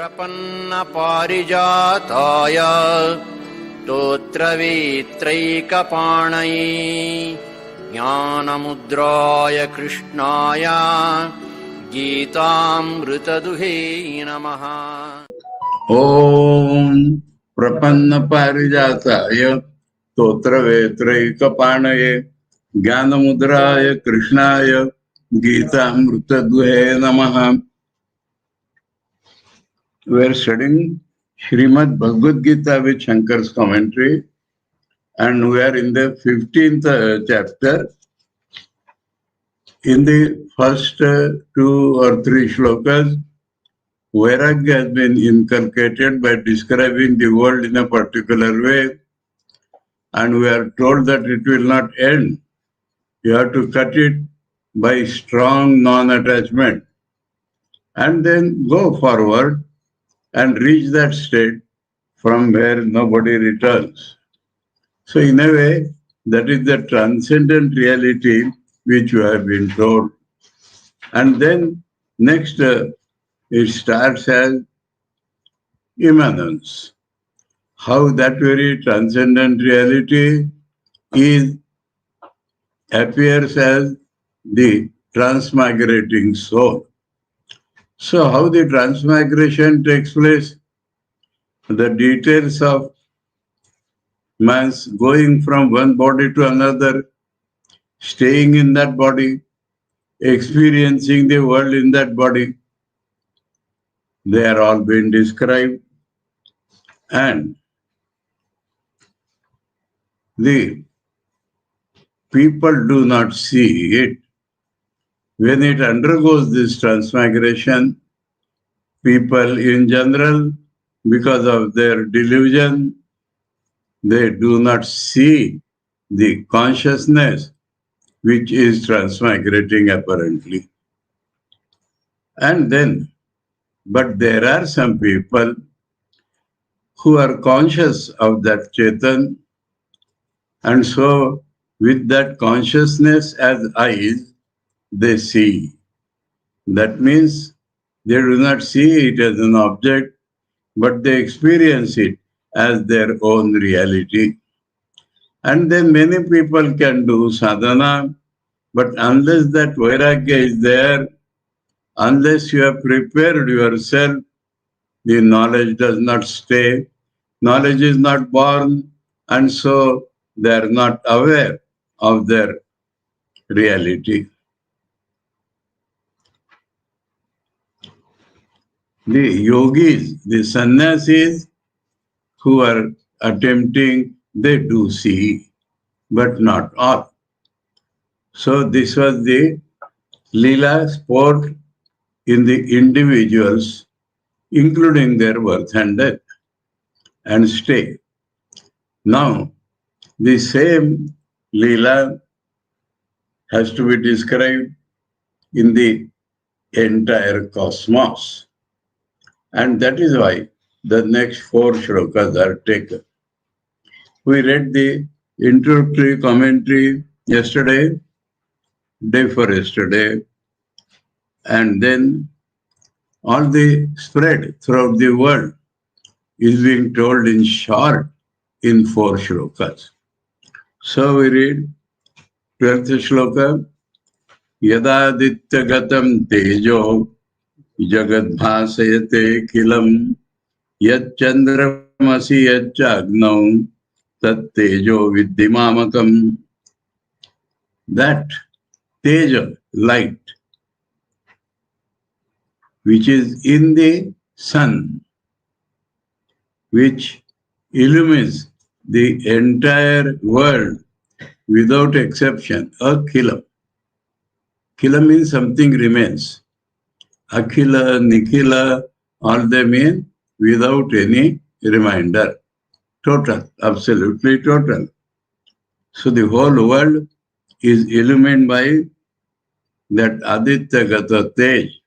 प्रपन्नपारिजाताय स्तोत्रवेत्रैकपाणये ज्ञानमुद्राय कृष्णाय गीतामृतदुहे नमः। ओम प्रपन्नपारिजाताय स्तोत्रवेत्रैकपाणये ज्ञानमुद्राय कृष्णाय गीतामृतदुहे नमः। We are studying Srimad Bhagavad Gita with Shankar's commentary, and we are in the 15th chapter. In the first 2 or 3 shlokas, Vairagya has been inculcated by describing the world in a particular way, and we are told that it will not end. You have to cut it by strong non-attachment, and then go forward and reach that state from where nobody returns. So in a way, that is the transcendent reality which you have been told. And then next, it starts as immanence. How that very transcendent reality appears as the transmigrating soul. So how the transmigration takes place, the details of man's going from one body to another, staying in that body, experiencing the world in that body, they are all being described. And the people do not see it. When it undergoes this transmigration, people in general, because of their delusion, they do not see the consciousness which is transmigrating apparently. And then, but there are some people who are conscious of that Chetan, and so with that consciousness as eyes, they see. That means they do not see it as an object, but they experience it as their own reality. And then many people can do sadhana, but unless that vairagya is there, unless you have prepared yourself, the knowledge does not stay. Knowledge is not born, and so they are not aware of their reality. The yogis, the sannyasis who are attempting, they do see, but not all. So this was the Leela sport in the individuals, including their birth and death and stay. Now, the same Leela has to be described in the entire cosmos. And that is why the next 4 shlokas are taken. We read the introductory commentary yesterday, day for yesterday, and then all the spread throughout the world is being told in short in 4 shlokas. So we read 12th shloka, Yadaditya-gatam tejo jagadbhasayate kilam yad-chandramasi yad-chagnau tat-tejo viddimamakam. That tejo, light, which is in the sun, which illumines the entire world without exception, akilam. Kila means something remains. Akhila, Nikhila, all they mean without any reminder. Total, absolutely total. So the whole world is illumined by that Aditya Gata Tej.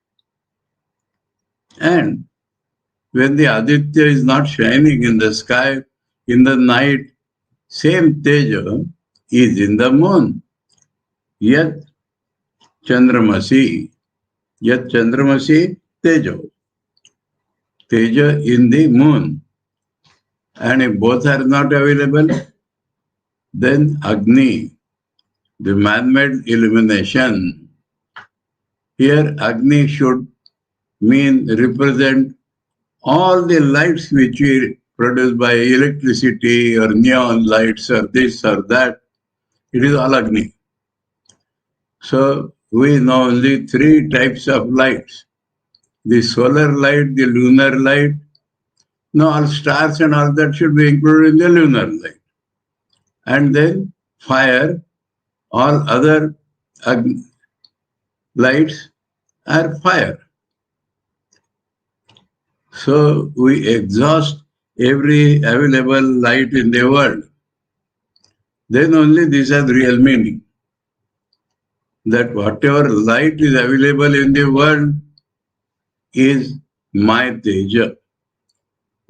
And when the Aditya is not shining in the sky, in the night, same Teja is in the moon. Yet Chandramasi, Tejo. Teja in the moon. And if both are not available, then Agni, the man-made illumination. Here Agni should represent all the lights which we produce by electricity or neon lights or this or that. It is all Agni. So we know only three types of lights. The solar light, the lunar light. Now all stars and all that should be included in the lunar light. And then fire, all other lights are fire. So we exhaust every available light in the world. Then only this has real meaning. That whatever light is available in the world is my Teja.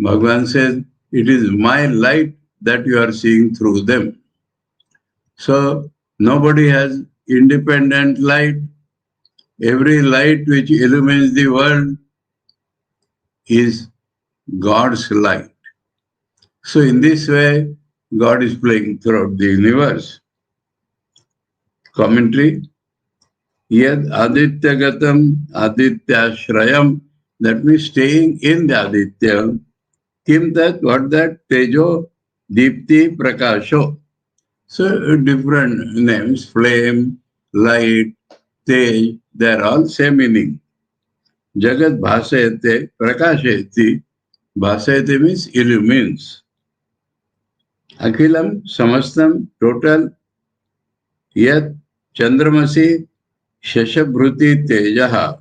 Bhagavan says, it is my light that you are seeing through them. So nobody has independent light. Every light which illumines the world is God's light. So in this way, God is playing throughout the universe. Commentary. Yad Aditya Gatam Aditya Ashrayam, that means staying in the Aditya. Kim that, what that? Tejo, Deepti, Prakasho. So different names, flame, light, Tej, they are all same meaning. Jagat Bhasayate, Prakashayati. Bhasayate means illumines. Akhilam, Samastam, total. Yat Chandramasi, Shashabhruti Tejaha.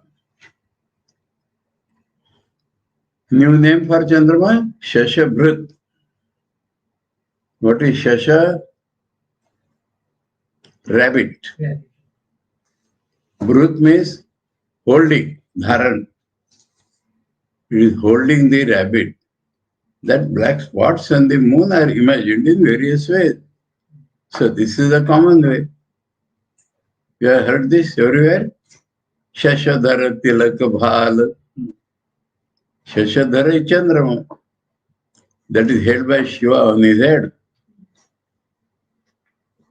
New name for Chandrama? Shashabhrut. What is Shasha? Rabbit. Yeah. Bhrut means holding, dharan. It is holding the rabbit. That black spots on the moon are imagined in various ways. So this is a common way. You have heard this everywhere? Shashadhara tilaka bhal. Shashadhara is Chandrama. That is held by Shiva on his head.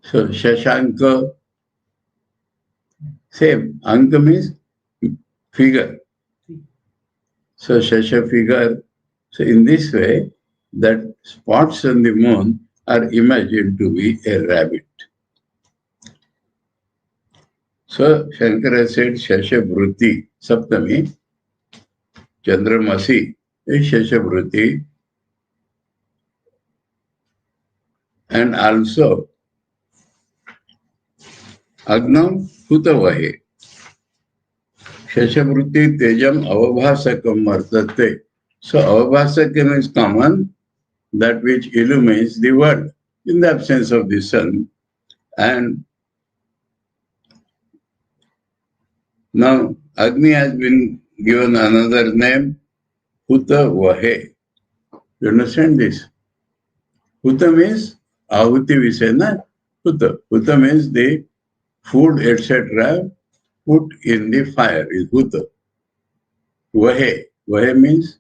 So Shashanka, same. Anka means figure. So Shasha figure. So in this way, that spots on the moon are imagined to be a rabbit. So Shankara said Shashabhruti, Saptami, Chandramasi is Shashabhruti. And also Agnam Hutavahe. Shashabhruti Tejam Avabhasakam Martate. So Avabhasakam is common, that which illumines the world in the absence of the sun. And now Agni has been given another name, Hutavahe. You understand this? Huta means Ahuti we say, na? Huta. Huta means the food, etc. put in the fire is Huta. Vahe. Vahe means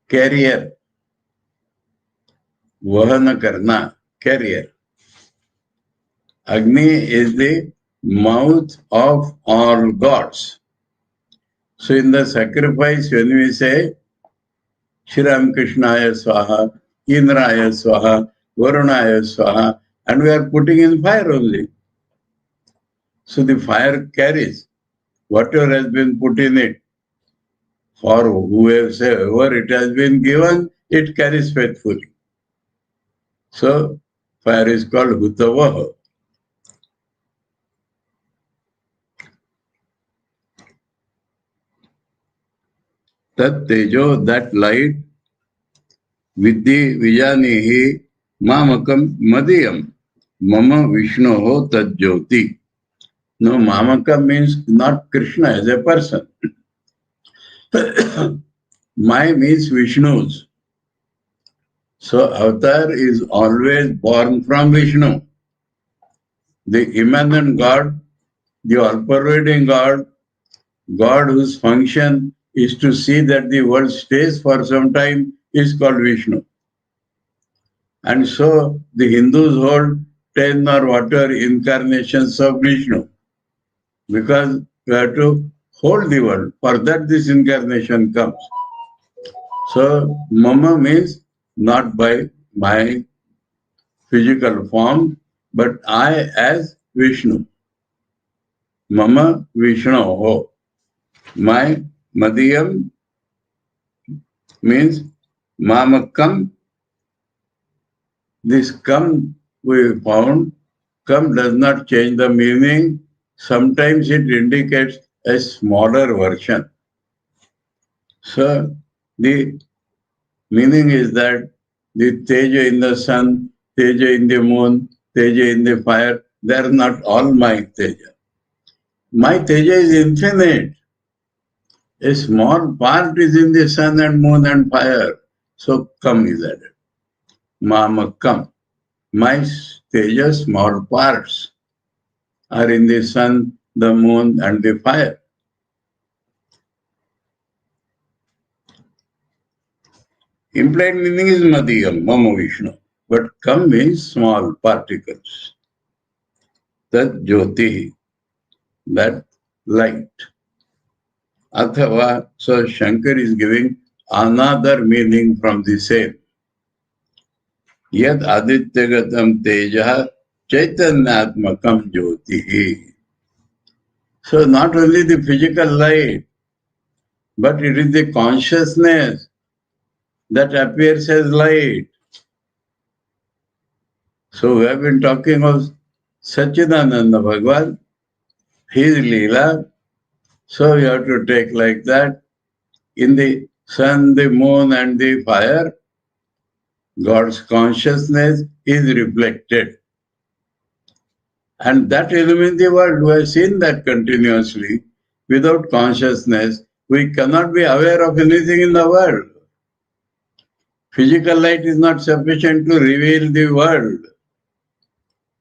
carrier. Vahana karna, carrier. Agni is the mouth of all gods. So in the sacrifice, when we say Shri Ramakrishnaya Swaha, Indraya Swaha, Varunaya Swaha, and we are putting in fire only. So the fire carries whatever has been put in it. For whoever it has been given, it carries faithfully. So fire is called Hutavaha. Tat Tejo, that light, Vidhi Vijanihi Mamakam Madhyam Mama Vishnoho Tat Jyoti. No, Mamakam means not Krishna as a person. My means Vishnu's. So Avatar is always born from Vishnu. The immanent God, the all-pervading God, God whose function is to see that the world stays for some time is called Vishnu. And so the Hindus hold 10 or whatever incarnations of Vishnu because we have to hold the world. For that this incarnation comes. So Mama means not by my physical form, but I as Vishnu. Mama Vishnu ho. My Madhyam means Mamakam. This kam we found, kam does not change the meaning. Sometimes it indicates a smaller version. So the meaning is that the Teja in the sun, Teja in the moon, Teja in the fire, they are not all my Teja. My Teja is infinite. A small part is in the sun and moon and fire. So Kam is added. Mama Kam. My Teja small parts are in the sun, the moon and the fire. Implied meaning is Madhyam, Mama Vishnu. But Kam means small particles. That Jyoti, that light. Athava, so Shankar is giving another meaning from the same. Yad adityagatam teja chaitanyatmakam jyotihi. So not only the physical light, but it is the consciousness that appears as light. So we have been talking of Satchidananda Bhagavan, his Leela. So you have to take like that. In the sun, the moon and the fire, God's consciousness is reflected. And that illumines the world. We have seen that continuously. Without consciousness, we cannot be aware of anything in the world. Physical light is not sufficient to reveal the world.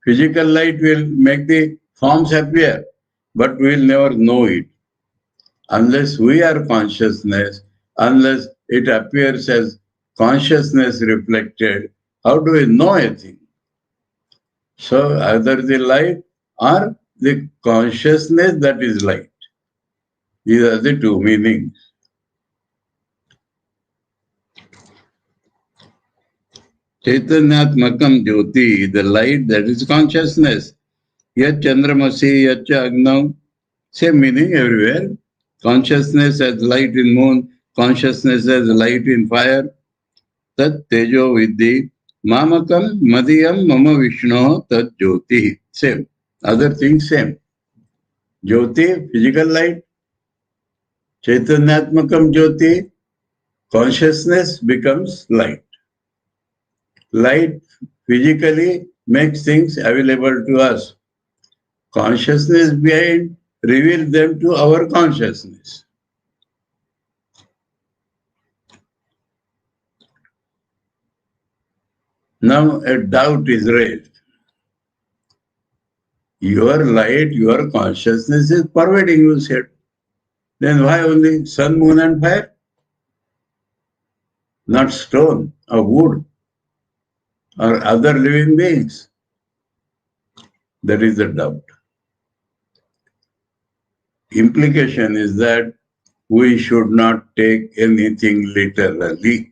Physical light will make the forms appear, but we will never know it. Unless we are consciousness, unless it appears as consciousness reflected, how do we know a thing? So either the light or the consciousness that is light. These are the two meanings. Chaitanyatmakam Jyoti, the light that is consciousness. Yat Chandramasi, Yat Agnav, same meaning everywhere. Consciousness as light in moon, consciousness as light in fire. Tat Tejo Vidhi, Mamakam Madhyam Mama Vishnu Tat Jyoti. Same. Other things same. Jyoti, physical light. Chaitanyatmakam Jyoti, consciousness becomes light. Light physically makes things available to us. Consciousness behind reveals them to our consciousness. Now a doubt is raised. Your light, your consciousness is pervading, you said. Then why only sun, moon and fire? Not stone or wood or other living beings? That is the doubt. Implication is that we should not take anything literally.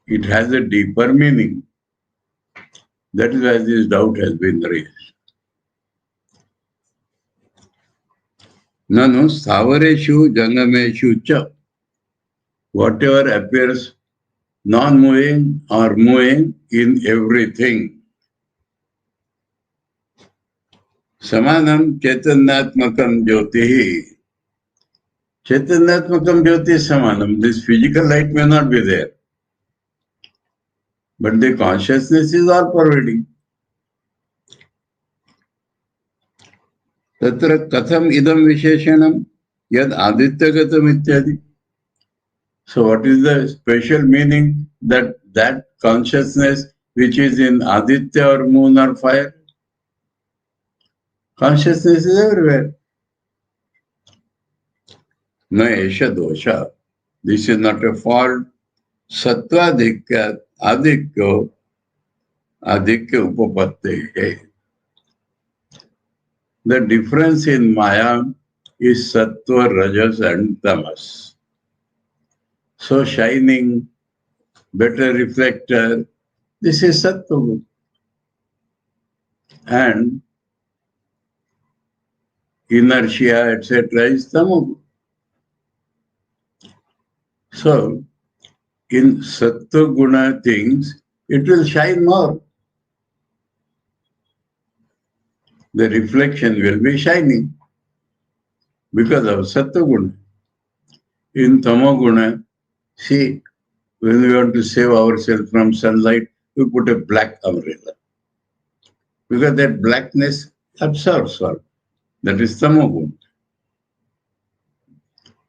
It has a deeper meaning. That is why this doubt has been raised. Nanu Savareshu Jangameshu Cha. Whatever appears non-moving or moving in everything. Samanam Chaitanyatmakam Jyotihi. Chaitanyatmakam Jyoti is Samanam. This physical light may not be there. But the consciousness is all pervading. Tatra katham idam visheshanam yad adityagatam ityadi. So what is the special meaning that consciousness which is in Aditya or moon or fire? Consciousness is everywhere. na esha dosha. This is not a fault. Sattva adhikya upapatte. The difference in Maya is sattva, rajas and tamas. So shining, better reflector, this is sattva. And inertia, etc. is tamo. So in sattva guna things, it will shine more. The reflection will be shining because of sattva guna. In tamo guna, see, when we want to save ourselves from sunlight, we put a black umbrella. Because that blackness absorbs all. That is tamo guna.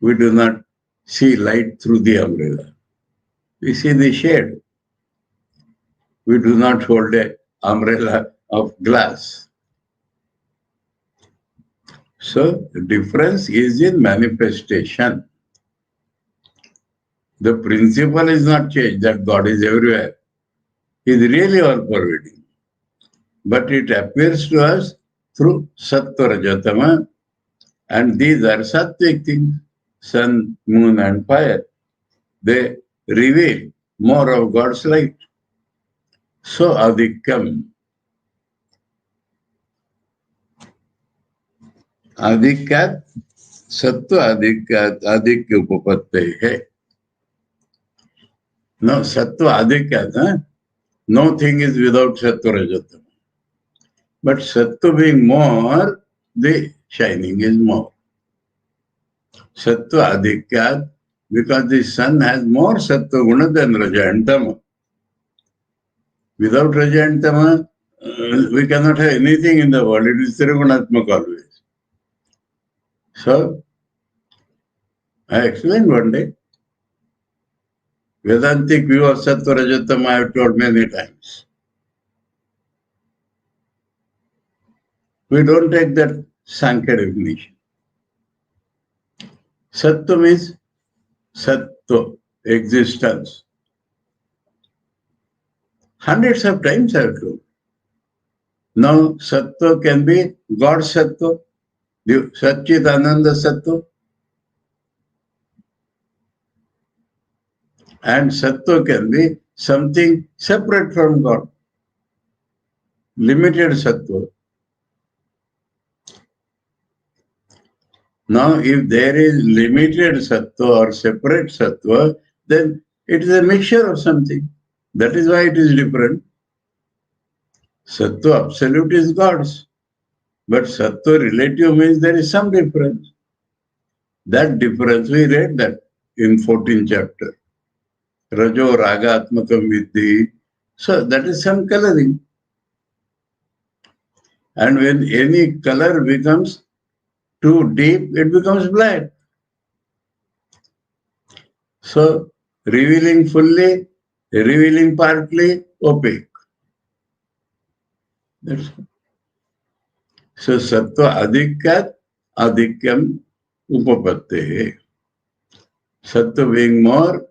We do not see light through the umbrella. We see the shade. We do not hold an umbrella of glass. So the difference is in manifestation. The principle is not changed, that God is everywhere. He is really all-pervading. But it appears to us through sattva, rajatama, and these are sattvic things, sun, moon and fire. They reveal more of God's light. So adhikyam. Adhikyat, sattva adhikyat, adhikya upapatte. No, sattva adhikyat. No thing is without sattva rajatama. But sattva being more, the shining is more. Sattva adhikyat, because the sun has more sattva guna than raja and tama. Without raja and tama, we cannot have anything in the world. It is trigunatmak always. So, I explained one day, Vedantic view of sattva rajatama I have told many times. We don't take that Sankhya definition. Sattva means sattva, existence. Hundreds of times I have told. Now, sattva can be God sattva, Satchidananda sattva. And sattva can be something separate from God. Limited sattva. Now, if there is limited sattva or separate sattva, then it is a mixture of something. That is why it is different. Sattva absolute is God's. But sattva relative means there is some difference. That difference, we read that in 14th chapter. Rajo raga atmakam viddhi. So that is some coloring. And when any color becomes too deep, it becomes black. So revealing fully, revealing partly, opaque. That's all. So sattva adhikyat adhikyam upapatte. Sattva being more,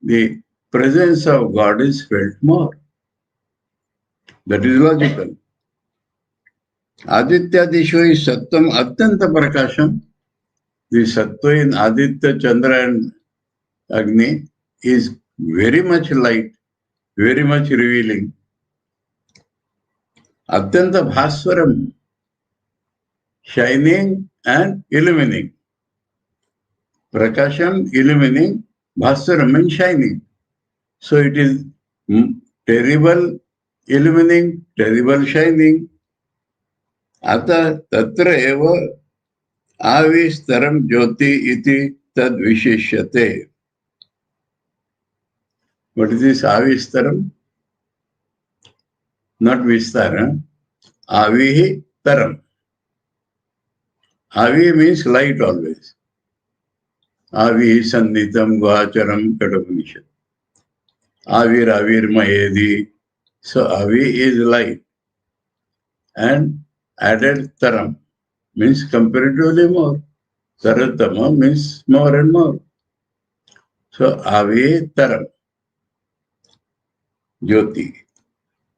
the presence of God is felt more. That is logical. Aditya Disho is Sattvam Atyanta Prakasham. The Sattva in Aditya, Chandra and Agni is very much light, very much revealing. Atyanta Bhaswaram, shining and illumining. Prakasham, illumining, Bhaswaram means shining. So it is terrible illumining, terrible shining. Ata tatra eva avistaram jyoti iti tad vishishyate. What is this avistaram? Not vistara. Avihi taram. Avi means light always. Avihi sannitam guhacharam kadapanishad. Avir avir mayedi. So avi is light. And added taram means comparatively more. Taratama means more and more. So Avetaram, Jyoti.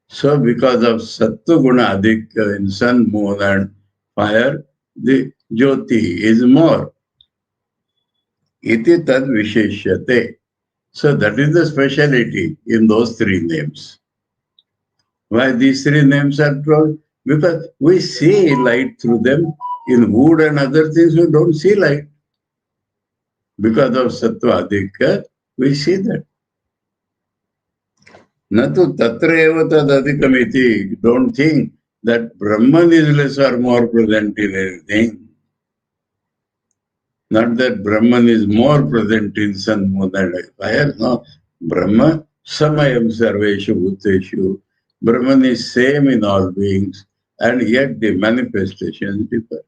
So because of Sattva Guna Adhikya in sun, moon and fire, the Jyoti is more. Iti tad visheshyate. So that is the speciality in those three names. Why these three names are told? Because we see light through them. In wood and other things, we don't see light. Because of Sattva Adhikya, we see that. Natu tatra eva tad adhikamiti. Don't think that Brahman is less or more present in anything. Not that Brahman is more present in sun, moon and fire. No. Brahma samayam sarveshu bhuteshu. Brahman is same in all beings, and yet the manifestations differ.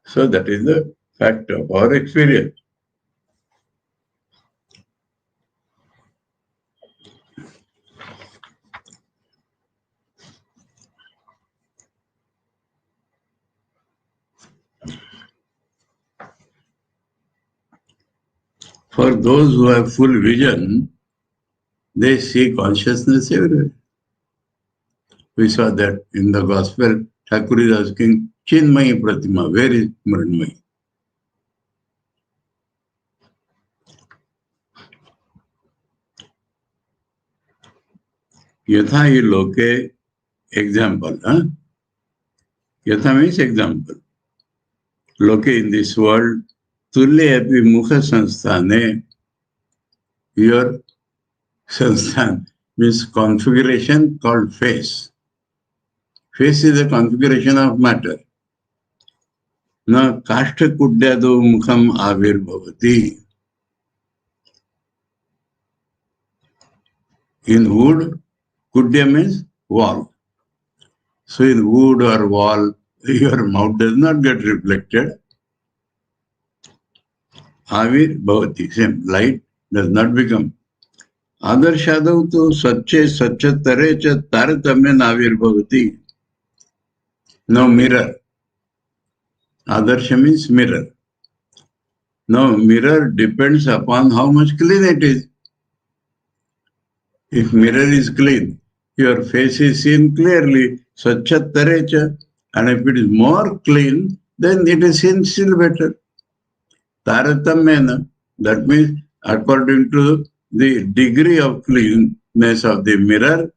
So that is the fact of our experience. For those who have full vision, they see consciousness everywhere. We saw that in the Gospel, Thakur is asking, Chinmayi Pratima, where is Mridmayi? Yatha hi loke, example. Yatha means example. Loke in this world, Tulye api mukha sanstane, your sanstan means configuration called face. Face is a configuration of matter. Na kashta kudyado mukham avir bhavati. In wood, kudya means wall. So in wood or wall, your mouth does not get reflected. Avir bhavati, same. Light does not become. Adarshadav to sache sachatare cha taratamya avir bhavati. No mirror. Adarsha means mirror. Now mirror depends upon how much clean it is. If mirror is clean, your face is seen clearly, sachatare. And if it is more clean, then it is seen still better. Taratamena, that means according to the degree of cleanness of the mirror,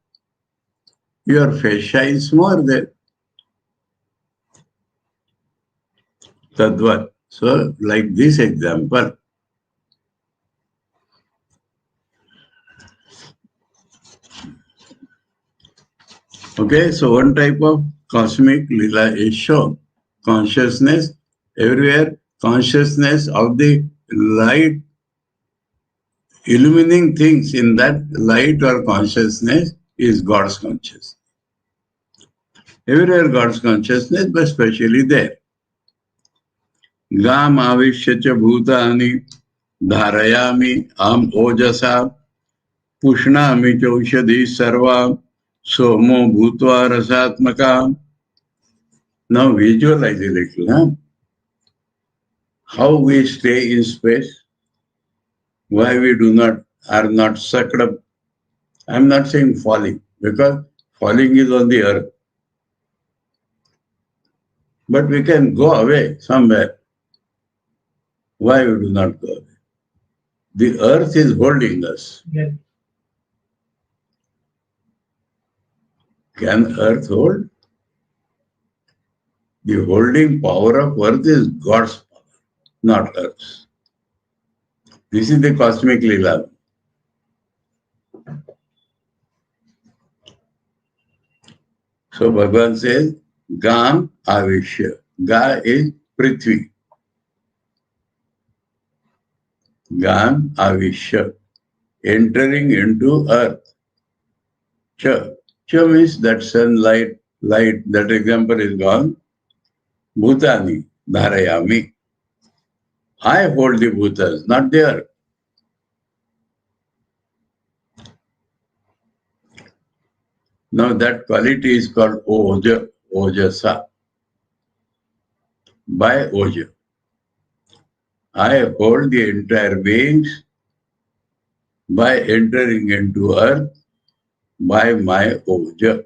your face shines more there. Tadvat. So, like this example, okay, so one type of cosmic lila is shown. Consciousness, everywhere, consciousness of the light, illumining things in that light or consciousness is God's consciousness. Everywhere God's consciousness, but especially there. Gam avishya bhutani dharayami am ojasa pushnami chaushadhi sarva somo bhutva rasatmaka. Now visualize a little. How we stay in space, why we are not sucked up. I'm not saying falling, because falling is on the earth. But we can go away somewhere. Why we do not go away? The earth is holding us. Yeah. Can earth hold? The holding power of earth is God's power, not earth's. This is the cosmic lila. So Bhagavan says, Gam avishya. Ga is Prithvi. Gam avishya. Entering into earth. Cha. Cha means that sunlight, light, that example is gone. Bhutani, dharayami. I hold the bhutas, not the earth. Now that quality is called ojasa. by Oja. I hold the entire beings by entering into earth by my Oja.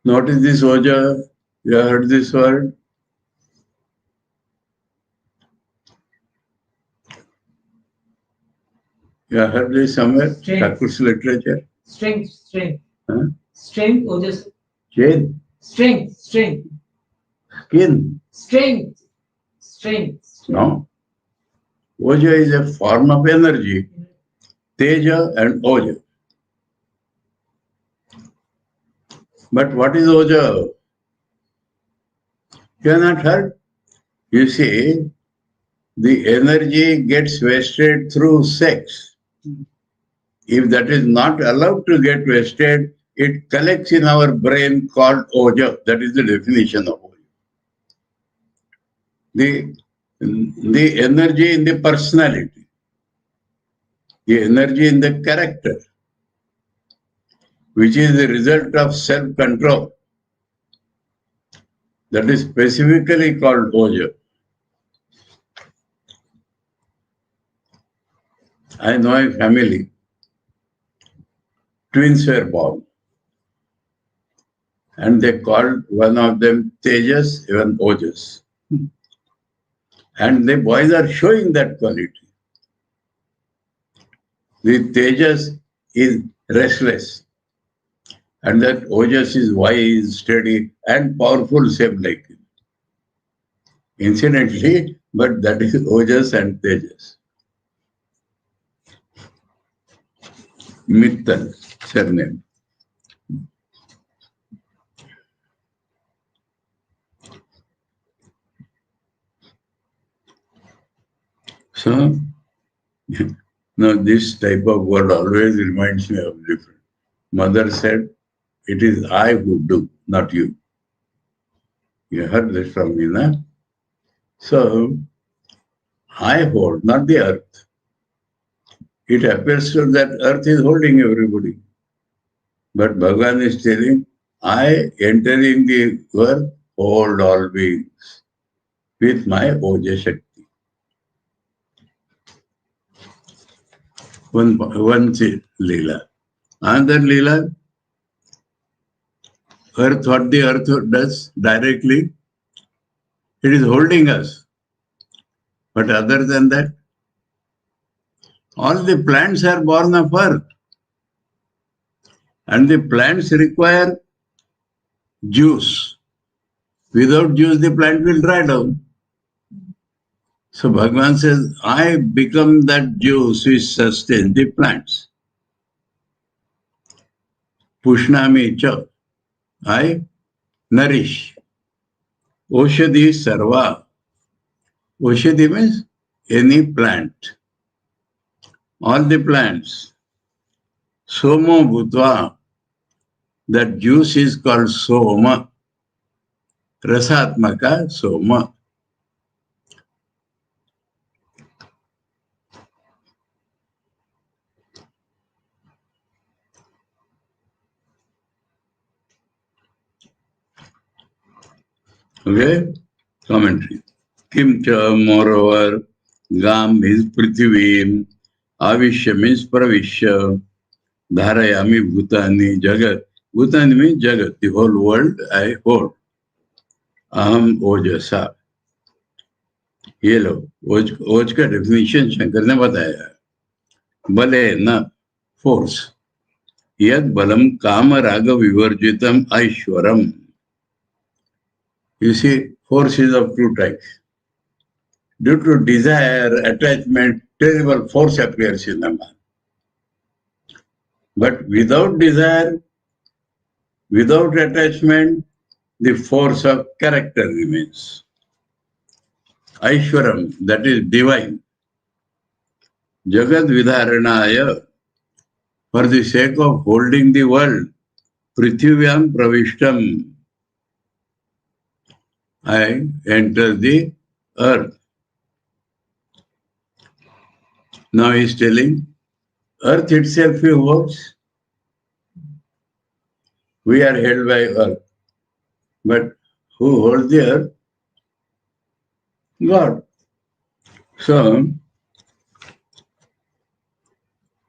Notice this Oja. You have heard this word? You have heard this somewhere? Thakur's literature? Strength. Huh? Strength, Oja. Chain? Strength. Skin? Strength. No. Oja is a form of energy. Teja and Oja. But what is Oja? You have not heard? You see, the energy gets wasted through sex. If that is not allowed to get wasted, it collects in our brain called Oja. That is the definition of Oja. The energy in the personality, the energy in the character, which is the result of self-control, that is specifically called Oja. I know a family, twins were born, and they called one of them Tejas, even Ojas. And the boys are showing that quality. The Tejas is restless, and that Ojas is wise, steady, and powerful, same like him. Incidentally, but that is Ojas and Tejas. Mittal, surname. So, now this type of word always reminds me of different. Mother said, it is I who do, not you. You heard this from me, na? So, I hold, not the earth. It appears to that earth is holding everybody. But Bhagavan is telling, I entering the earth, hold all beings with my Oja Shakti. One Leela. Another Leela, earth, what the earth does directly, it is holding us. But other than that, all the plants are born of earth. And the plants require juice. Without juice, the plant will dry down. So Bhagavan says, I become that juice which sustains the plants. Pushnami cha. I nourish. Oshadhi sarva. Oshadhi means any plant. All the plants. Somo bhutva. That juice is called soma. Rasatmaka soma. Okay? Commentary. Kim cha, moreover, Gam means Prithivim, Avishya means Pravishya, Dharayami Bhutani Jagat. Bhutani means Jagat, the whole world I hold. Aham Ojasa. ये लो, ओज का definition Shankar ने बताया है. बले न force. यद बलम काम राग विवर्जितम ऐश्वरम. You see, force is of two types. Due to desire, attachment, terrible force appears in the man. But without desire, without attachment, the force of character remains. Aishwaram, that is divine. Jagad Vidharanaya, for the sake of holding the world, Prithvivyam Pravishtam, I enter the earth. Now he is telling, earth itself he holds. We are held by earth. But who holds the earth? God. So,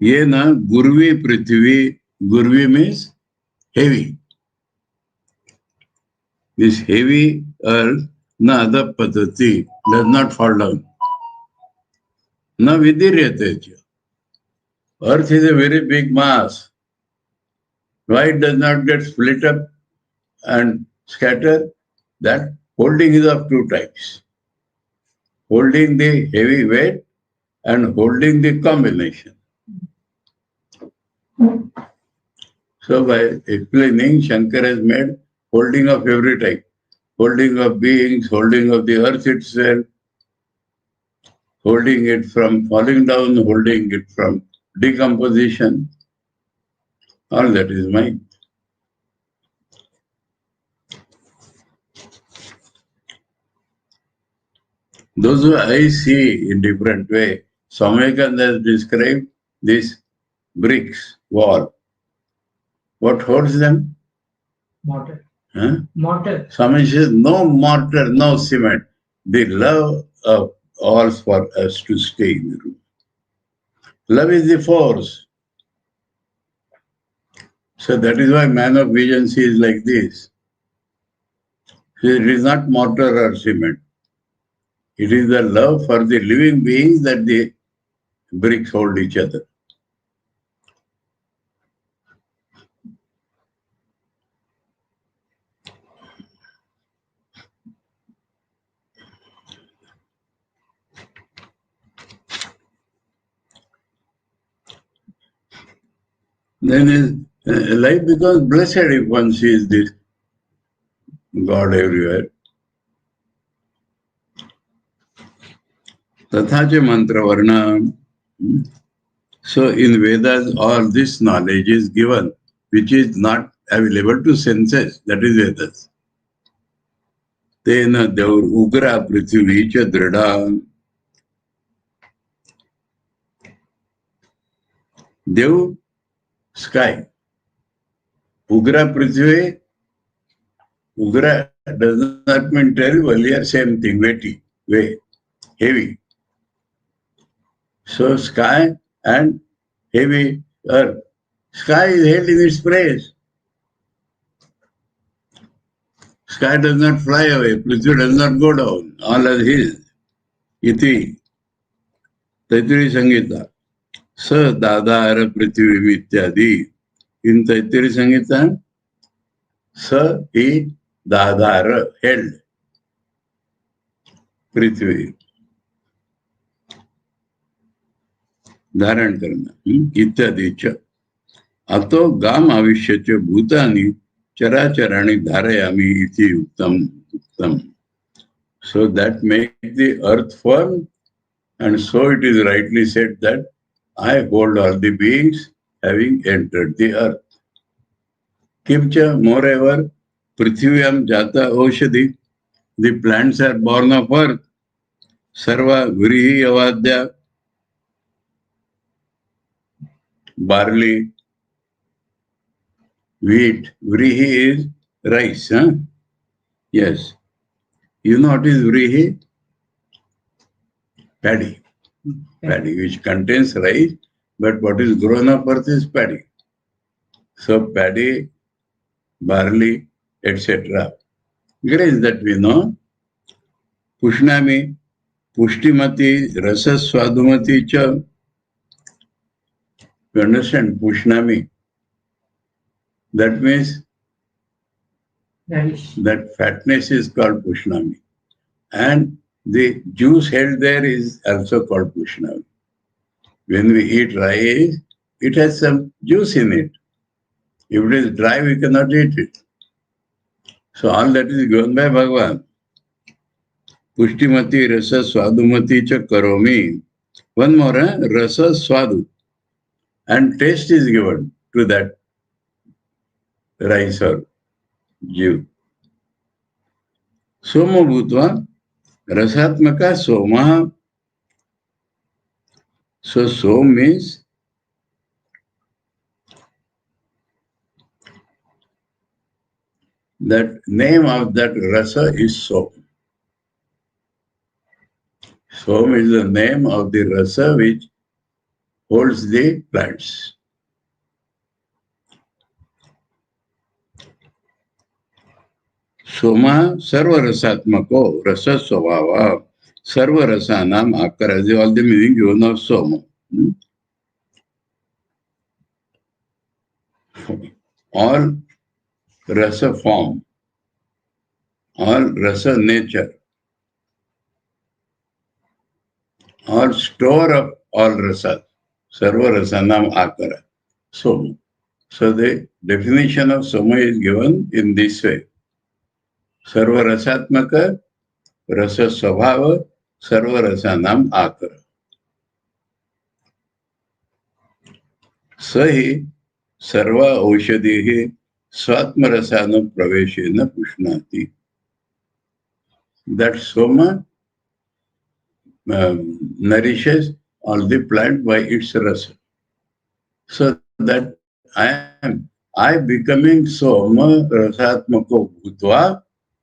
Yena Gurvi Prithvi, Gurvi means heavy. This heavy earth, na adapatati, does not fall down. Na vidiryate. Earth is a very big mass. Why it does not get split up and scatter? That holding is of two types. Holding the heavy weight and holding the combination. So by explaining, Shankar has made holding of every type. Holding of beings, holding of the earth itself, holding it from falling down, holding it from decomposition. All that is mine. Those who I see in different way, Swami Pitambarananda has described this bricks wall. What holds them? Mortar. Huh? Mortar. Swami says, no mortar, no cement. The love of all for us to stay in the room. Love is the force. So that is why man of vision sees like this. It is not mortar or cement. It is the love for the living beings that the bricks hold each other. Then his life becomes blessed if one sees this God everywhere. Tathacha mantra varna. So in Vedas, all this knowledge is given, which is not available to senses. That is Vedas. Tena devar ugra prithvi cha dridha. Dev, sky. Ugra prithvi. Ugra does not mean terrible. Here same thing, weighty, heavy. So sky and heavy earth. Sky is held in its place. Sky does not fly away. Prithvi does not go down. All are his. Iti. Taitiri Sangita. Sa dadara prithvi ityadi. In Taitiri Sangita, sa he dadara held. Prithvi. धारण करना इत्यादि च अतो गाम आविश्य च भूतानि चराचराणि धारयामि इति उक्तम. So that makes the earth firm, and so it is rightly said that I hold all the beings having entered the earth. Kimcha, moreover, Prithvyam Jata Oshadhi, the plants are born of earth. Sarva Vrihi Avadya, barley, wheat. Vrihi is rice. Huh? Yes. You know what is Vrihi? Paddy. Paddy, which contains rice, but what is grown up earth is paddy. So paddy, barley, etc. Grains that we know. Pushnami, Pushtimati, Rasa Swadumati cha. You understand? Pushnami. That means that fatness is called Pushnami. And the juice held there is also called Pushnami. When we eat rice, it has some juice in it. If it is dry, we cannot eat it. So all that is given by Bhagavan. Pushtimati rasa swadumati cha karomi. One more, rasa swadu. And taste is given to that rice or juice. Soma bhutva rasatmaka soma. So som means That name of that rasa is Som. Som is the name of the rasa which holds the plants. Soma sarva rasatmako rasa svabhava sarva rasanam akara. All the meaning given of Soma. All rasa form, all rasa nature, all store of all rasa, sarva rasanam akara. Soma. So the definition of Soma is given in this way. Sarva rasatmaka rasa svabhava sarva rasanam akara. Sahi sarva aushadhihi swatma rasana praveshena pushnati. That Soma nourishes all the plant by its rasa. So that I becoming Soma rasatmako bhutva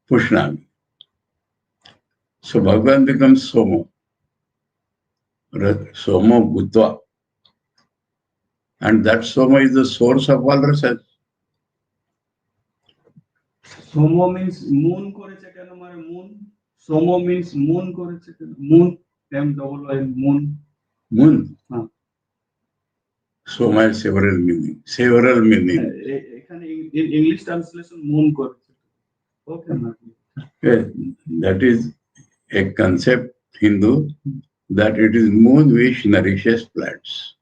pushnami. So Bhagavan becomes Soma. Soma bhutva. And that Soma is the source of all rasas. Somo means moon koreche keno mare moon. Somo means moon koreche keno. Moon, M-double-O, moon. Moon. Huh. Soma has several meanings. Several meanings. In English translation, moon koreche. Okay, Yes, that is a concept Hindu, that it is moon which nourishes plants.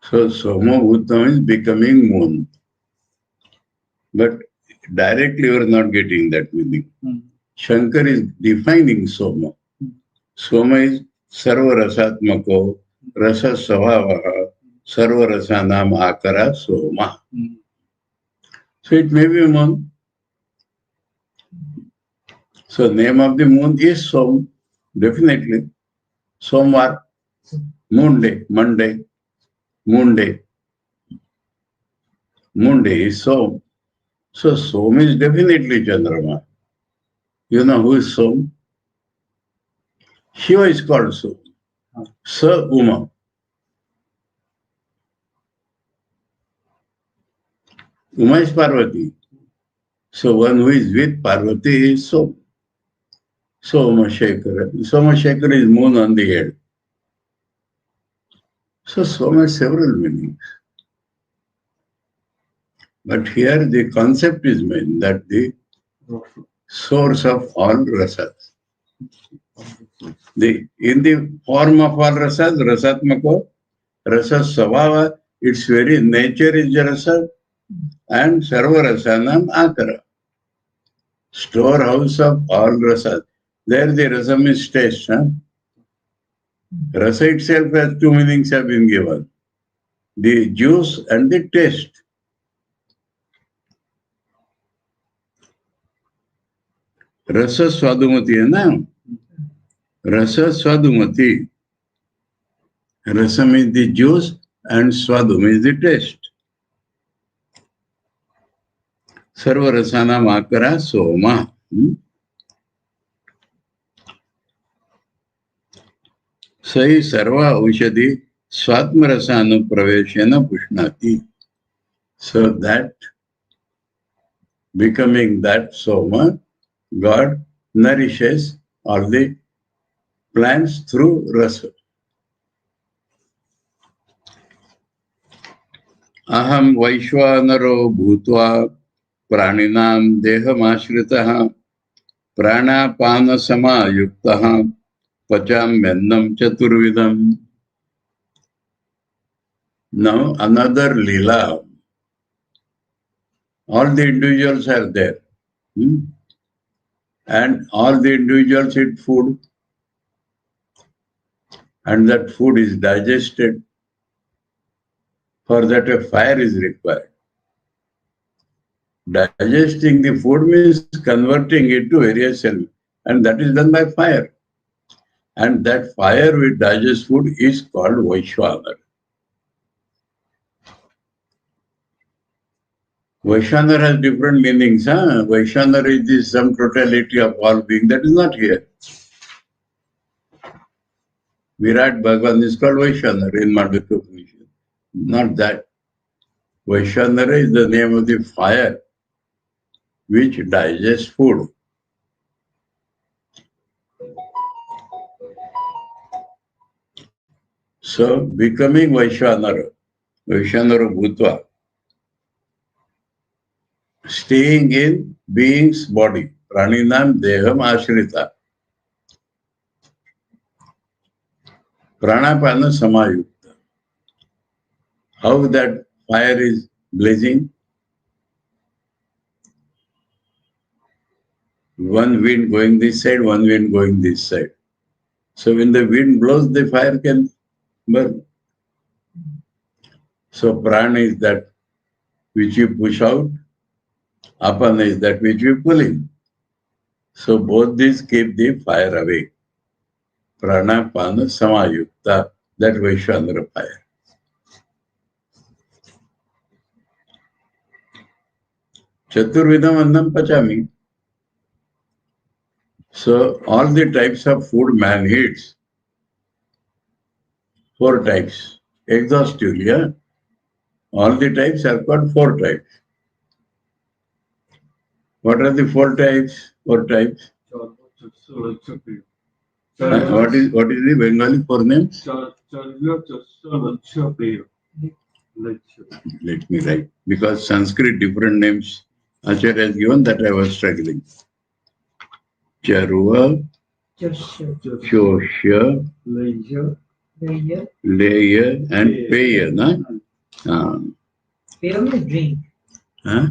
So Soma Bhuttam is becoming moon. But directly you are not getting that meaning. Shankar is defining Soma. Soma is sarva rasatmako rasa svabhava sarva rasanam akara Soma. So it may be moon. So name of the moon is Som, definitely. Somvar, moon day, Monday, moon day. Moon day is Som. So Som is definitely Chandrama. You know who is Som? Shiva is called Som. Sa Uma. Uma is Parvati. So one who is with Parvati is Som. Soma Shekhara. Soma Shekhara is moon on the head. So Soma has several meanings. But here the concept is main, that the source of all rasas. In the form of all rasas, rasatmako, rasa svabhava, its very nature is rasa, and sarva rasanam akara. Storehouse of all rasas. There the rasa means taste. Rasa itself has two meanings have been given. The juice and the taste. Rasa swadumati hai na? Rasa swadumati. Rasa means the juice and swadum is the taste. Sarva rasana makara soma. Sahi sarva aushadhi swatma rasana praveshena pushnati. So that becoming that soma, God nourishes all the plants through rasa. Aham vaishwanaro bhutva praninam dehamashritah pranapana samayuktah pacham mennam chaturvidam. Now another lila. All the individuals are there. And all the individuals eat food. And that food is digested. For that a fire is required. Digesting the food means converting it to various elements. And that is done by fire. And that fire which digests food is called Vaishwanara. Vaishnavar has different meanings. Vaishnavar is the sum totality of all being. That is not here. Virat Bhagavan is called Vaishnavar in Mandukya Upanishad. Not that. Vaishnavar is the name of the fire which digests food. So, becoming Vaishnavar Bhutva, staying in being's body, Praninam Deham Ashrita, Pranapana Samayukta. How that fire is blazing? One wind going this side, one wind going this side. So when the wind blows, the fire can burn. So prana is that which you push out, apana is that which you pull in. So both these keep the fire away. Prana, pana, samayukta, that Vaishnavar fire. Chaturvidam annam pachami. So all the types of food man eats, 4 types, exhaustively. All the types are called 4 types. What are the 4 types? 4 types. What is the Bengali 4 names? Let me write. Because Sanskrit different names Acharya has given, that I was struggling. Charva, Shosya, Leya, and Peya. Pale means drink. Huh?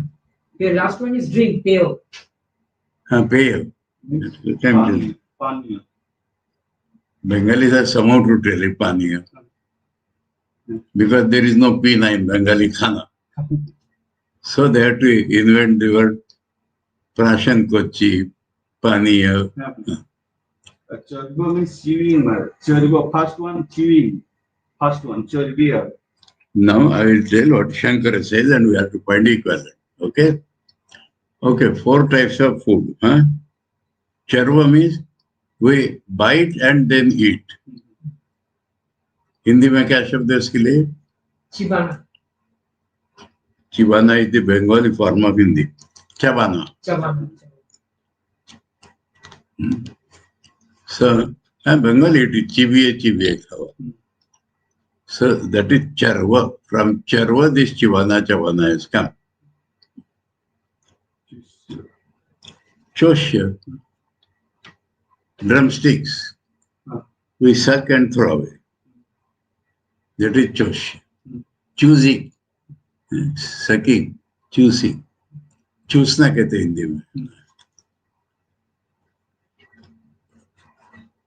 Your last one is drink, pale. Peya. Bengalis are somehow to tell it, Paniya. Because there is no Pina in Bengali Khana. So they have to invent the word Prashan Kochi, Paniya. Charva means chewing. Charva, first one chewing. First one, charviya. Now I will tell what Shankara says and we have to find equivalent. Okay? Okay, 4 types of food. Charva means we bite and then eat. Hindi में क्या शब्द है इसके लिए? Chibana. Chibana is the Bengali form of Hindi. Chabana. Chabana. So, Bengali it is chibiye khawa. So that is charva. From charva this chibana has come. Chosya. Drumsticks. We suck and throw away. That is chosya. Choosing. Sucking. Choosing. चूसना कहते हैं हिंदी में.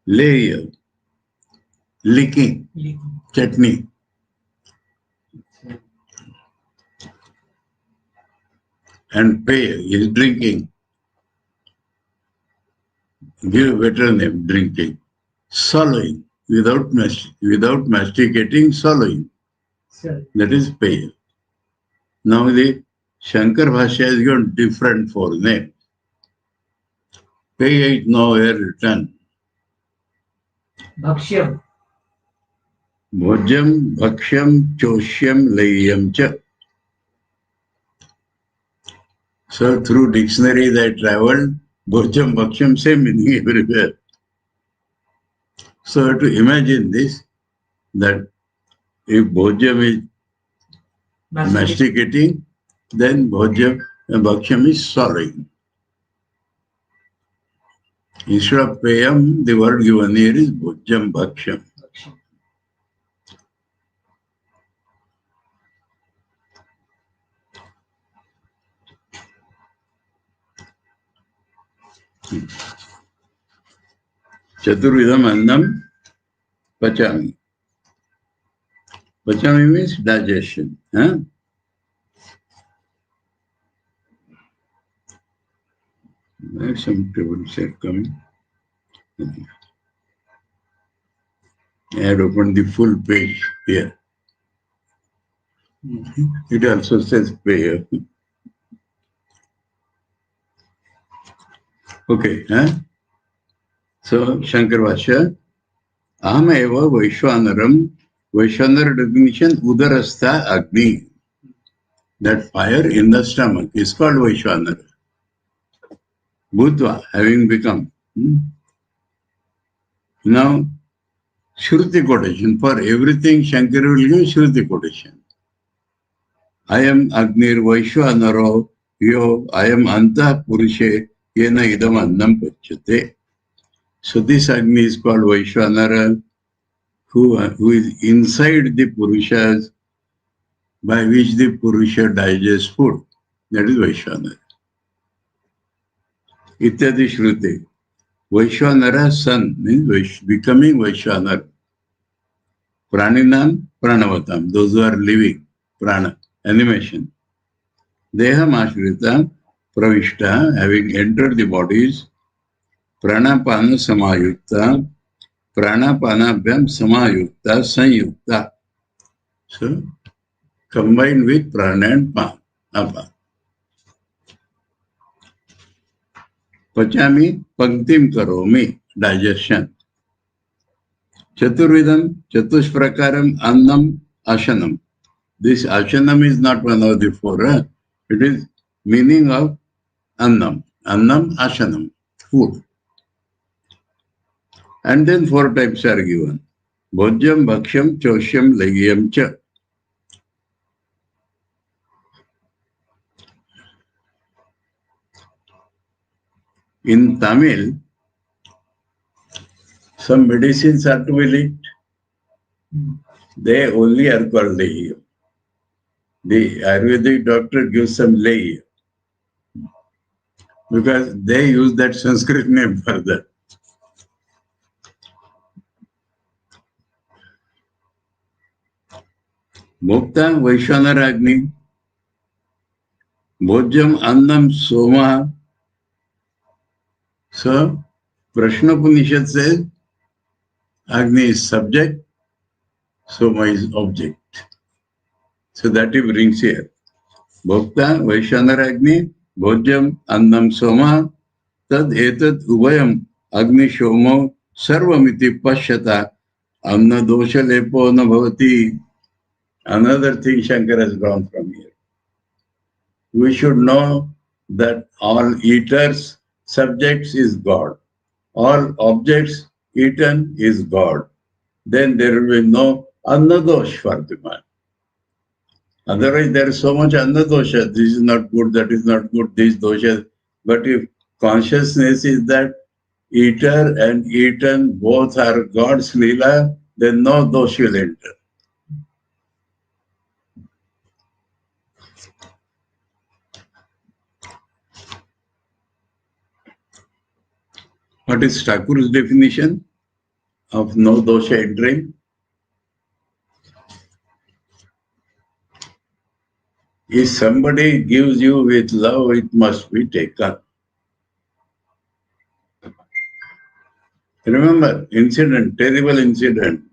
Layer. Licking. Chutney. And pay is drinking. Give a better name, drinking. Swallowing. Without masticating, swallowing. That is pay. Now the Shankar Bhashya has given different 4 names. Pay is nowhere written. Bhakshyam. Bhojam, Bhakshyam, Choshyam, Layam cha. So through dictionaries I traveled, Bhojam, Bhakshyam, same meaning everywhere. So to imagine this, that if Bhojam is masticating, then Bhojam and Bhakshyam is swallowing. Instead of Payam, the word given here is Bhojam, Bhakshyam. Chaturvidam annam pachami. Pachami means digestion. I have some trouble set coming. I had opened the full page here. It also says prayer. Okay. So, Shankaracharya, Aham eva Vaishwanaram. Vaishwanar definition, Udarastha Agni. That fire in the stomach is called Vaishwanar. Bhutva, having become. Now, Shruti quotation. For everything, Shankara will give Shruti quotation. I am Agnir Vaishwanaro, yo, I am Anta Purushe, yena idam annam pachyate. So this Agni is called Vaishwanara, who is inside the Purushas, by which the Purusha digests food. That is Vaishwanara. Ityadi Shruti. Vaishwanara son means becoming Vaishwanara. Praninam Pranavatam, those who are living, prana, animation. Deham Ashrita Pravishta, having entered the bodies, Pranapana Samayukta, Pranapanabhyam Samayukta, Sanyukta. So, combined with prana and apa. Pachami Panktim Karomi, digestion. Chaturvidam, Chatushprakaram, Annam, Ashanam. This Ashanam is not one of the four. It is meaning of Annam. Annam, Ashanam, food. And then four types are given. Bhojyam, Bhaksham, Chosyam, Lagyam, Cha. In Tamil, some medicines are to be licked. They only are called Lagyam. The Ayurvedic doctor gives some Lagyam because they use that Sanskrit name for that. Mukta Vaishwanara Agni, Bhojyam Annam Soma. So, Prashna Upanishad says Agni is subject, Soma is object. So that he brings here. Bhokta Vaishwanara Agni, Bhojyam Annam Soma, Tad Etat Ubayam Agni Shomo Sarvamiti Pashyata Anna Dosha Lepo Na Bhavati. Another thing Shankara has gone from here. We should know that all eaters, subjects is God. All objects eaten is God. Then there will be no annadosh for the man. Otherwise, there is so much annadosha. This is not good, that is not good, this dosha. But if consciousness is that eater and eaten both are God's lila, then no dosh will enter. What is Thakur's definition of no dosha entering? If somebody gives you with love, it must be taken. Remember, incident, terrible incident.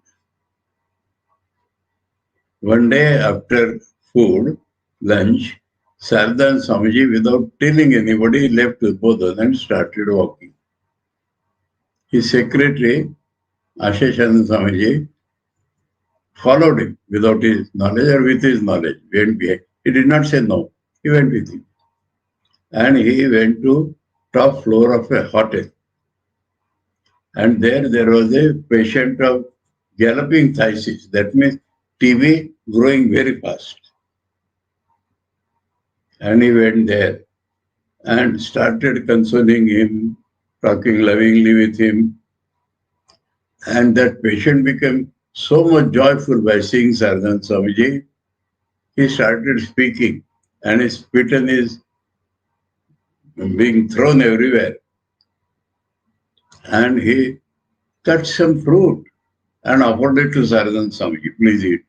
One day after food, lunch, Sarada and Swamiji, without telling anybody, left with both of them and started walking. His secretary, Asheshanand Swamiji, followed him without his knowledge or with his knowledge. Went behind. He did not say no. He went with him. And he went to top floor of a hotel. And there was a patient of galloping phthisis. That means TB growing very fast. And he went there and started consoling him, talking lovingly with him. And that patient became so much joyful by seeing Sarada Swamiji. He started speaking, and his spittle is being thrown everywhere. And he cut some fruit and offered it to Sarada Swamiji, please eat.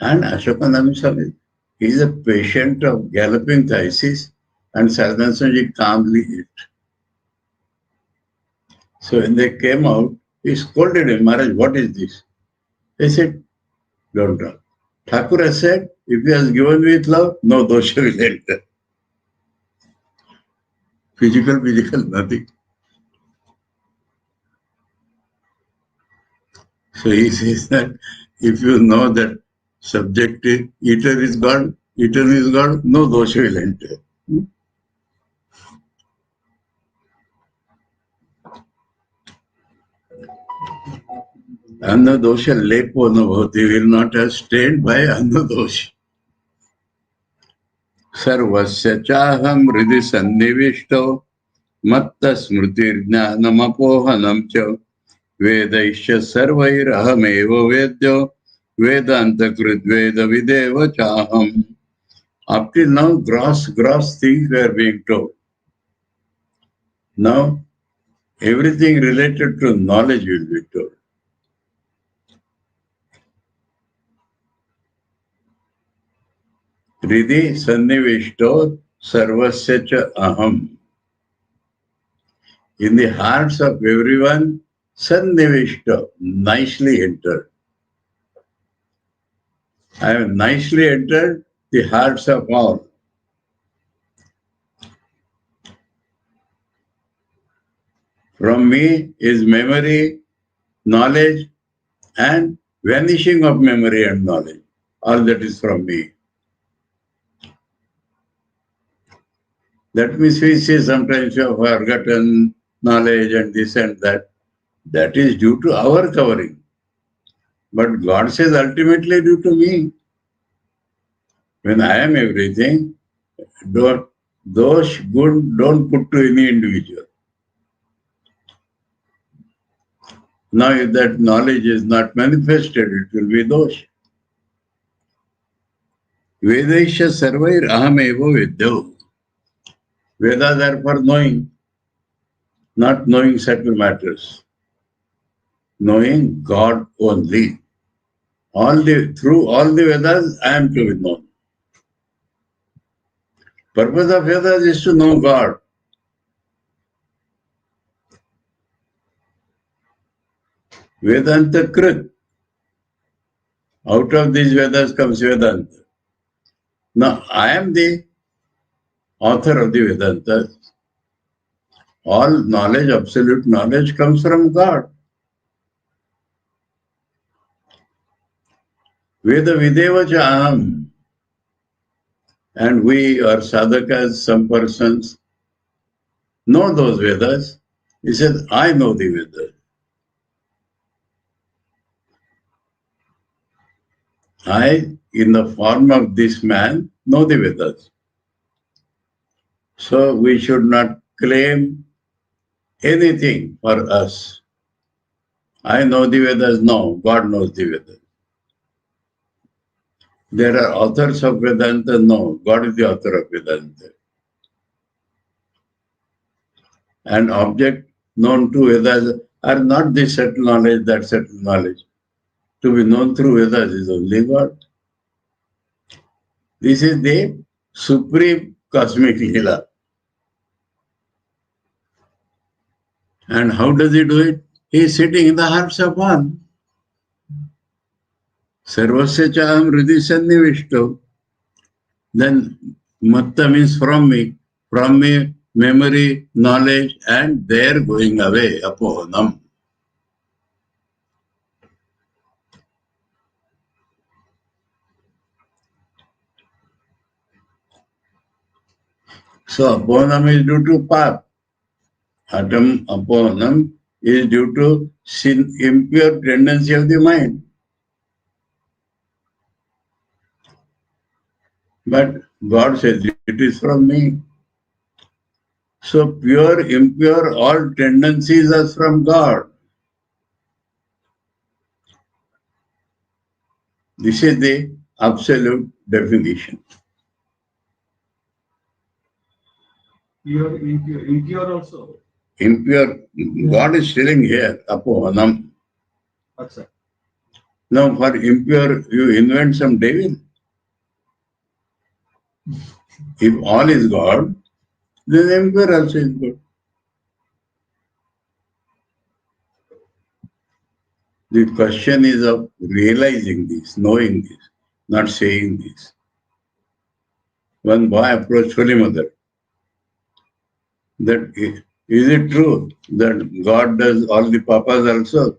And Ashokananda Swami, he is a patient of galloping phthisis, and Sarada Swamiji calmly ate. So when they came out, he scolded him, Maharaj, what is this? He said, don't talk. Thakur has said, if he has given with love, no dosha will enter. Physical, nothing. So he says that if you know that subjective eater is God, no dosha will enter. Anna dosha lepo no bhavati, will not have stained by anna dosha. Sarvasya chaham hridhi sannivishto matta smrtir jnanamapohanam cha vedaisya sarvairaham vedyo vedanta krit veda videva chaham. Up till now, gross things were being told. Now, everything related to knowledge will be told. Hridhi sannivishto sarvasya cha aham. In the hearts of everyone, sannivishto, nicely entered. I have nicely entered the hearts of all. From me is memory, knowledge, and vanishing of memory and knowledge. All that is from me. That means we say sometimes you have forgotten knowledge and this and that. That is due to our covering. But God says ultimately due to me. When I am everything, those good don't put to any individual. Now if that knowledge is not manifested, it will be dosh. Vedaisya sarvair aham eva vidyo. Vedas are for knowing, not knowing subtle matters. Knowing God only. Through all the Vedas, I am to be known. Purpose of Vedas is to know God. Vedanta Krit. Out of these Vedas comes Vedanta. Now, I am the author of the Vedanta. All knowledge, absolute knowledge comes from God. Veda Videva Aham. And we or sadhakas, some persons, know those Vedas. He said, I know the Vedas. I, in the form of this man, know the Vedas. So we should not claim anything for us. I know the Vedas. No, God knows the Vedas. There are authors of Vedanta. No, God is the author of Vedanta. And object known to Vedas are not the subtle knowledge, that subtle knowledge. To be known through Vedas is only God. This is the supreme cosmic Leela. And how does he do it? He is sitting in the hearts of one. Sarvasya chaham hridhi sannivishto. Then matta means from me, memory, knowledge, and their going away, apohanam. So apohanam is due to pap. Apohanam is due to sin, impure tendency of the mind. But God says it is from me. So pure, impure, all tendencies are from God. This is the absolute definition. Pure, impure also. Impure, God is telling here, apohanam. Achha. Now for impure, you invent some devil. If all is God, then impure also is God. The question is of realizing this, knowing this, not saying this. One boy approached Holy Mother. That is it true that God does all the papas also?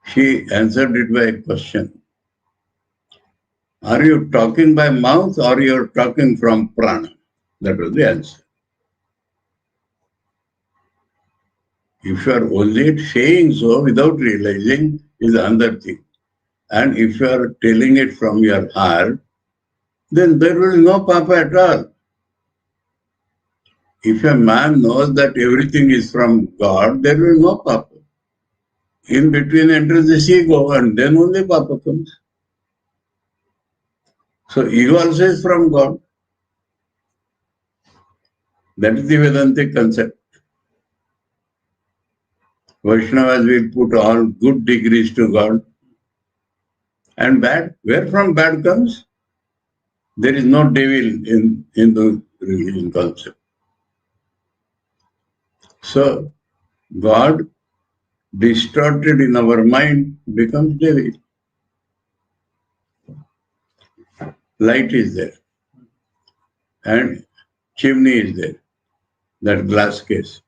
She answered it by a question. Are you talking by mouth or you are talking from prana? That was the answer. If you are only saying so without realizing is another thing. And if you are telling it from your heart, then there will be no papa at all. If a man knows that everything is from God, there will be no papa. In between enters this ego and then only papa comes. So ego also is from God. That is the Vedantic concept. Vaishnavas will put all good degrees to God. And bad, where from bad comes? There is no devil in the religion concept. So God distorted in our mind becomes devil. Light is there. And chimney is there. That glass case.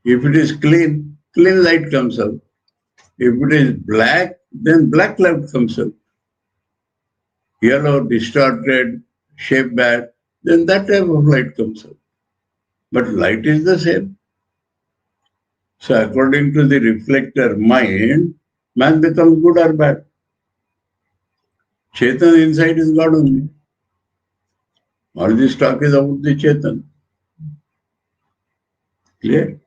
If it is clean, clean light comes out. If it is black, then black light comes out. Yellow, distorted, shape bad, then that type of light comes out. But light is the same. So according to the reflector mind, man becomes good or bad. Chetan inside is God only. All this talk is about the Chetan. Clear?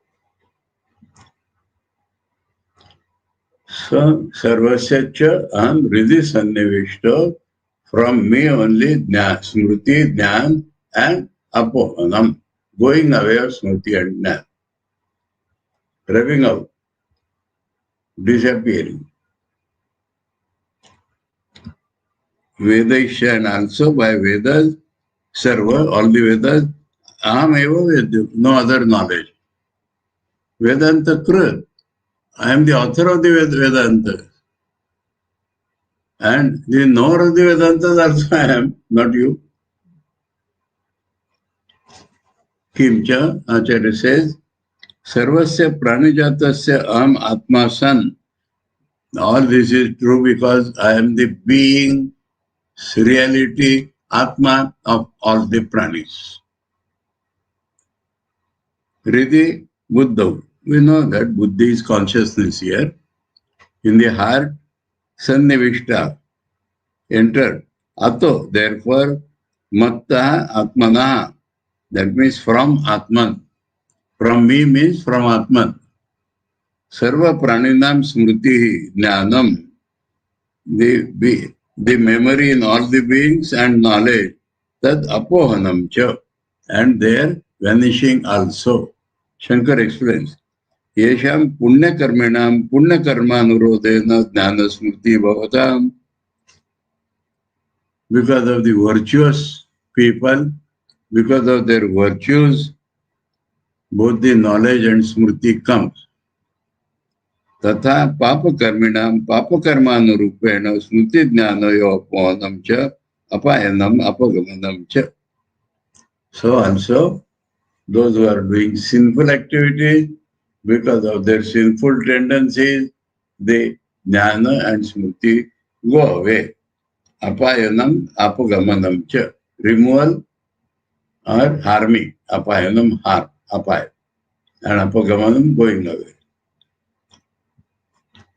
So, sarvasya cha aham hridhi sannivishto, from me only smriti, jnana and apohanam, going away of smriti and jnana, rubbing out, disappearing. Vedaisha, and also by Vedas, sarva, all the Vedas, aham eva vedya, no other knowledge. Vedanta krut, I am the author of the Vedanta. And the knower of the Vedantas also I am, not you. Kimcha, Acharya says, Sarvasya Pranijatasya Aham Atma San. All this is true because I am the being, reality, Atma of all the pranis. Hridhi Buddha. We know that Buddhi is consciousness here. In the heart, Sannivishta, entered. Ato, therefore, Matta Atmana. That means from Atman. From me means from Atman. Sarva Praninam Smriti Jnanam. The memory in all the beings and knowledge. Tad Apohanam Cha. And their vanishing also. Shankar explains. Yesham Punya Karmenam Punya Karma Anurodhena Jnana Smriti Bhavatam. Because of the virtuous people, because of their virtues, both the knowledge and smriti comes. Tatha papa karminam papa karmanurupena smriti jnanayo apohanam cha apayanam apagamanam cha. So also, those who are doing sinful activities, because of their sinful tendencies, the jnana and smriti go away. Apayanam apagamanam cha. Removal or harming. Apayanam harm. Apaya. And apagamanam going away.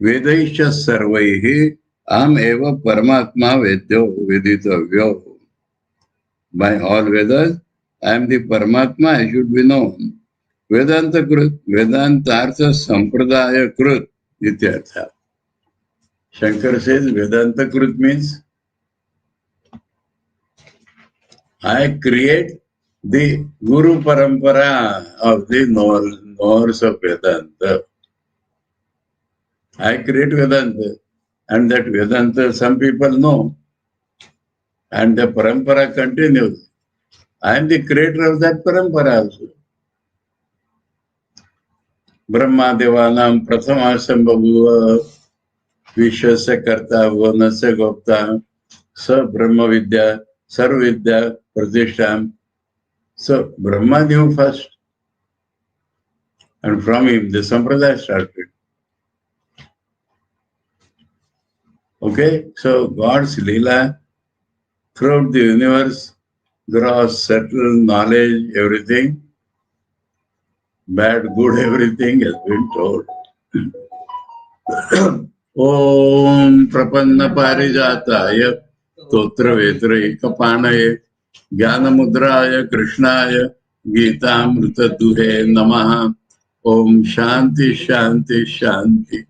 Vedaisha sarvaihi aham eva paramatma vedyo veditavyo. By all Vedas, I am the Paramatma, I should be known. Vedanta krut, Vedanta artha sampradaya krut, ityartha. Shankar says Vedanta krut means I create the Guru Parampara of the knowers of Vedanta. I create Vedanta, and that Vedanta some people know, and the Parampara continues. I am the creator of that Parampara also. Brahma Devanam Prathama Sambhavuva Vishwasya Karta Vanasya Gopta Sa Brahma Vidya Sarvidya Pratishtam So Brahma knew first, and from him the Sampradaya started. Okay, so God's Leela throughout the universe, gross, subtle, knowledge, everything, bad, good, everything has been told. Om Prapanna Parijataya Totra Vetraikapanaye Jnanamudraya Krishnaya Gita-amrita Duhe Namaha. Om Shanti Shanti Shanti.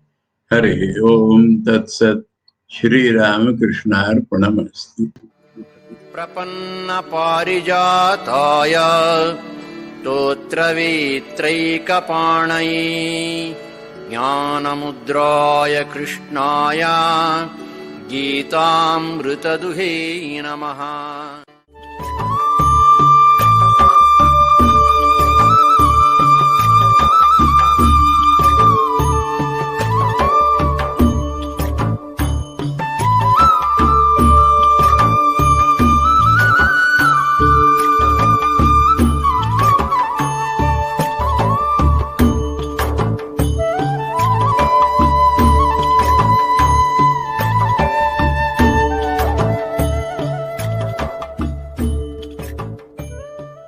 Hare Om Tat Sat. Shri Ramakrishna Arpanamastu. Prapanna parijataya totra vitraikapanaye jnanamudraya krishnaya Gita-amrita duhe namaha.